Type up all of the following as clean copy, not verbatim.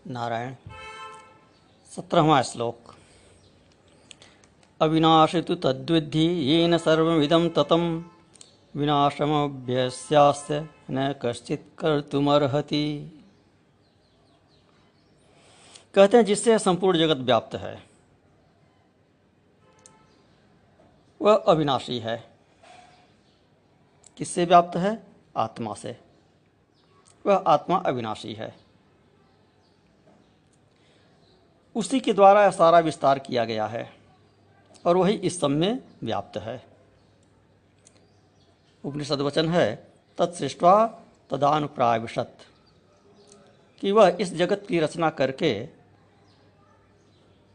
नारायण। 17वां श्लोक। अविनाशि तु तद्विद्धि येन सर्वमिदं ततं विनाशमभ्यस्यास्य न कश्चित् कर्तुमर्हति। कहते हैं जिससे संपूर्ण जगत व्याप्त है वह अविनाशी है। किससे व्याप्त है? आत्मा से। वह आत्मा अविनाशी है। उसी के द्वारा यह सारा विस्तार किया गया है और वही इस सब में व्याप्त है। उपनिषद वचन है तत्सृष्ट्वा तदानुप्राविशत, कि वह इस जगत की रचना करके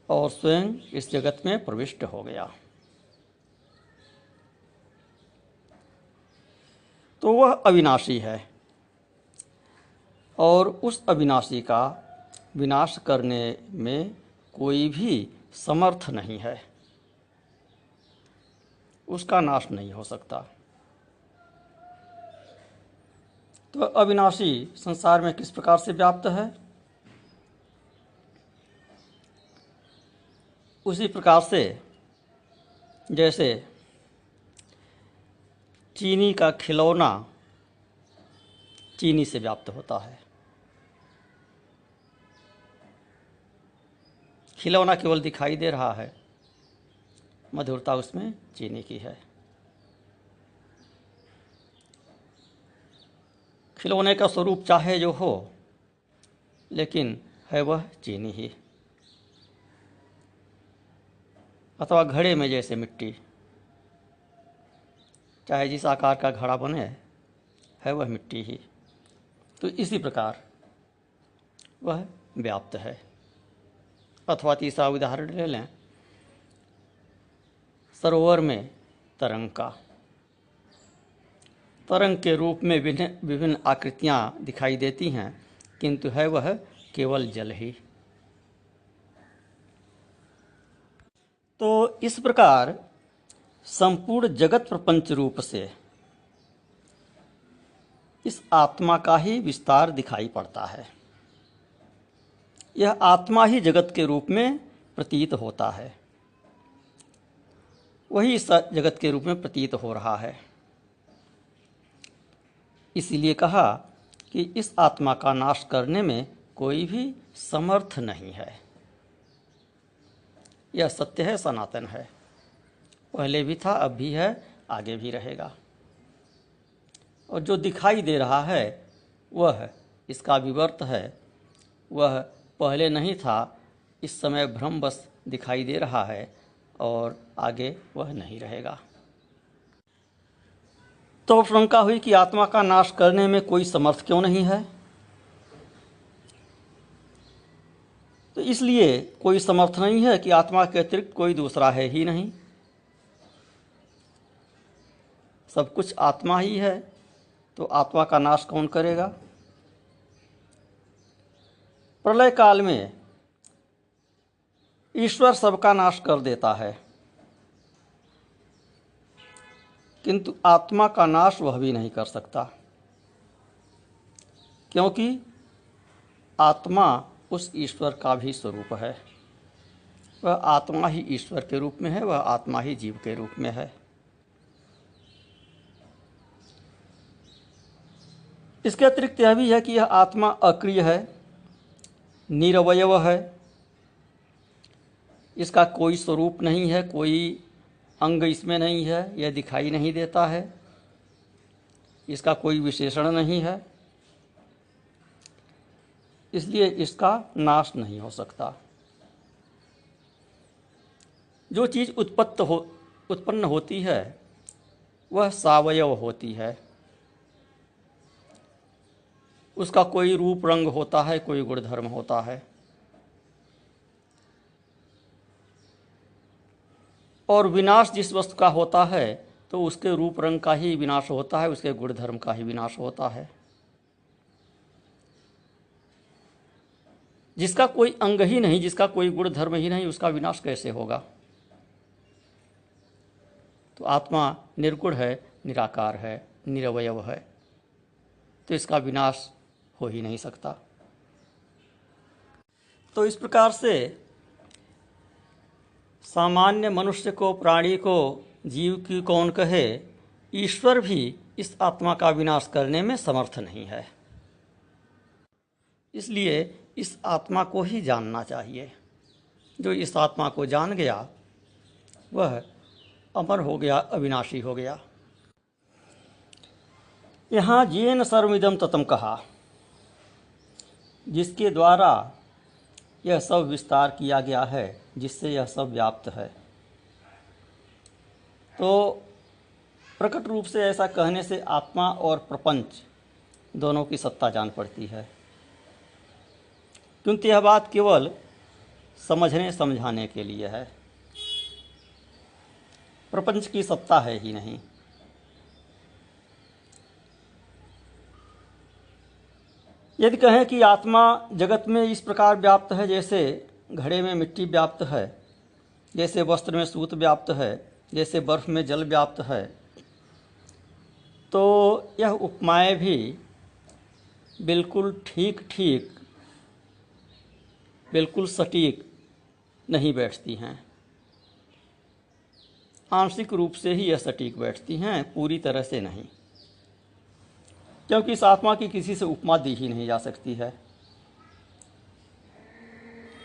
और स्वयं इस जगत में प्रविष्ट हो गया। तो वह अविनाशी है और उस अविनाशी का विनाश करने में कोई भी समर्थ नहीं है। उसका नाश नहीं हो सकता। तो अविनाशी संसार में किस प्रकार से व्याप्त है? उसी प्रकार से जैसे चीनी का खिलौना चीनी से व्याप्त होता है। खिलौना केवल दिखाई दे रहा है, मधुरता उसमें चीनी की है। खिलौने का स्वरूप चाहे जो हो, लेकिन है वह चीनी ही। अथवा घड़े में जैसे मिट्टी, चाहे जिस आकार का घड़ा बने, है वह मिट्टी ही। तो इसी प्रकार वह व्याप्त है। अथवा तीसरा उदाहरण ले लें, सरोवर में तरंग का। तरंग के रूप में विभिन्न आकृतियां दिखाई देती हैं, किंतु है वह केवल जल ही। तो इस प्रकार संपूर्ण जगत प्रपंच रूप से इस आत्मा का ही विस्तार दिखाई पड़ता है। यह आत्मा ही जगत के रूप में प्रतीत होता है, वही इस जगत के रूप में प्रतीत हो रहा है। इसीलिए कहा कि इस आत्मा का नाश करने में कोई भी समर्थ नहीं है। यह सत्य है, सनातन है। पहले भी था, अब भी है, आगे भी रहेगा। और जो दिखाई दे रहा है वह इसका विवर्त है। वह पहले नहीं था, इस समय भ्रम बस दिखाई दे रहा है और आगे वह नहीं रहेगा। तो शंका हुई कि आत्मा का नाश करने में कोई समर्थ क्यों नहीं है? तो इसलिए कोई समर्थ नहीं है कि आत्मा के अतिरिक्त कोई दूसरा है ही नहीं। सब कुछ आत्मा ही है, तो आत्मा का नाश कौन करेगा? प्रलय काल में ईश्वर सबका नाश कर देता है, किंतु आत्मा का नाश वह भी नहीं कर सकता, क्योंकि आत्मा उस ईश्वर का भी स्वरूप है। वह आत्मा ही ईश्वर के रूप में है, वह आत्मा ही जीव के रूप में है। इसके अतिरिक्त यह भी है कि यह आत्मा अक्रिय है, निरवयव है। इसका कोई स्वरूप नहीं है, कोई अंग इसमें नहीं है, यह दिखाई नहीं देता है। इसका कोई विशेषण नहीं है, इसलिए इसका नाश नहीं हो सकता। जो चीज़ उत्पन्न होती है वह सावयव होती है। उसका कोई रूप रंग होता है, कोई गुणधर्म होता है। और विनाश जिस वस्तु का होता है तो उसके रूप रंग का ही विनाश होता है, उसके गुणधर्म का ही विनाश होता है। जिसका कोई अंग ही नहीं, जिसका कोई गुण धर्म ही नहीं, उसका विनाश कैसे होगा? तो आत्मा निर्गुण है, निराकार है, निरवयव है, तो इसका विनाश हो ही नहीं सकता। तो इस प्रकार से सामान्य मनुष्य को, प्राणी को, जीव की कौन कहे, ईश्वर भी इस आत्मा का विनाश करने में समर्थ नहीं है। इसलिए इस आत्मा को ही जानना चाहिए। जो इस आत्मा को जान गया वह अमर हो गया, अविनाशी हो गया। यहाँ येन सर्वमिदं ततं कहा, जिसके द्वारा यह सब विस्तार किया गया है, जिससे यह सब व्याप्त है। तो प्रकट रूप से ऐसा कहने से आत्मा और प्रपंच दोनों की सत्ता जान पड़ती है, क्योंकि यह बात केवल समझने समझाने के लिए है, प्रपंच की सत्ता है ही नहीं। यदि कहें कि आत्मा जगत में इस प्रकार व्याप्त है, जैसे घड़े में मिट्टी व्याप्त है, जैसे वस्त्र में सूत व्याप्त है, जैसे बर्फ में जल व्याप्त है, तो यह उपमाएं भी बिल्कुल ठीक ठीक, बिल्कुल सटीक नहीं बैठती हैं। आंशिक रूप से ही यह सटीक बैठती हैं, पूरी तरह से नहीं, क्योंकि इस आत्मा की किसी से उपमा दी ही नहीं जा सकती है।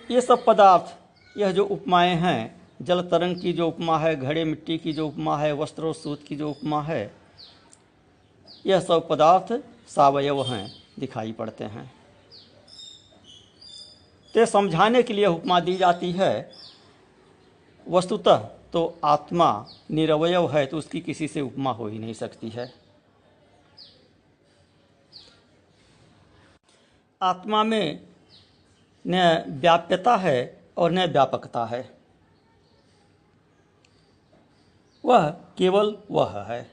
ये सब पदार्थ, यह जो उपमाएं हैं, जल तरंग की जो उपमा है, घड़े मिट्टी की जो उपमा है, वस्त्र और सूत की जो उपमा है, यह सब पदार्थ सावयव हैं, दिखाई पड़ते हैं। ते समझाने के लिए उपमा दी जाती है। वस्तुतः तो आत्मा निरवयव है, तो उसकी किसी से उपमा हो ही नहीं सकती है। आत्मा में न व्याप्यता है और न व्यापकता है, वह केवल वह है।